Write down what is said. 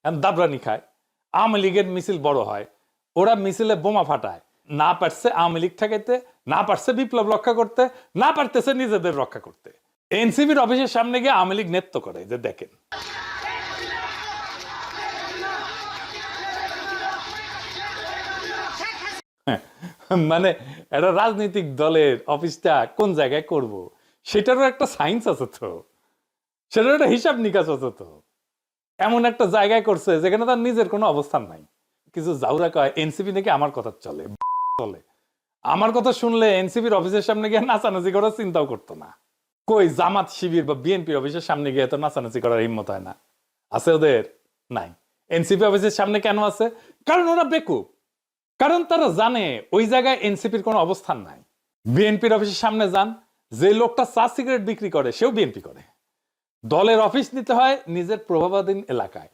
দাবরানি খায়। আওয়ামী লীগের মিছিল বড় হয়, ওরা মিছিলে বোমা ফাটায়, না পারছে আওয়ামী লীগ ঠেকাইতে, না পারছে বিপ্লব রক্ষা করতে, না পারতেছে নিজেদের রক্ষা করতে। এনসিপির অফিসের সামনে গিয়ে আওয়ামী লীগ নেতৃত্ব করে, যে দেখেন মানে একটা রাজনৈতিক দলের অফিসটা কোন জায়গায় করব, সেটারও একটা সায়েন্স আছে তো, সেটার একটা হিসাব নিকাশ আছে তো। এমন একটা জায়গায় করছে যেখানে তার নিজের কোনো অবস্থান নাই। কিছু জাউরা কয় এনসিপি নাকি আমার কথা চলে, চলে আমার কথা শুনলে এনসিপির অফিসের সামনে গিয়ে নাচানাচি করার চিন্তাও করতো না। কই জামাত শিবির বা বিএনপি অফিসের সামনে গিয়ে তো নাচানাচি করার হিম্মত হয় না, আছে ওদের? নাই। এনসিপি অফিসের সামনে কেন আছে? কারণ ওরা বেকুব, কারণ তারা জানে ওই জায়গায় এনসিপির কোনো অবস্থান নাই। বিএনপির অফিসের সামনে যান, যে লোকটা চা সিগারেট বিক্রি করে সেও বিএনপি করে। দলের অফিস নিতে হয় নিজের প্রভাবাধীন এলাকায়,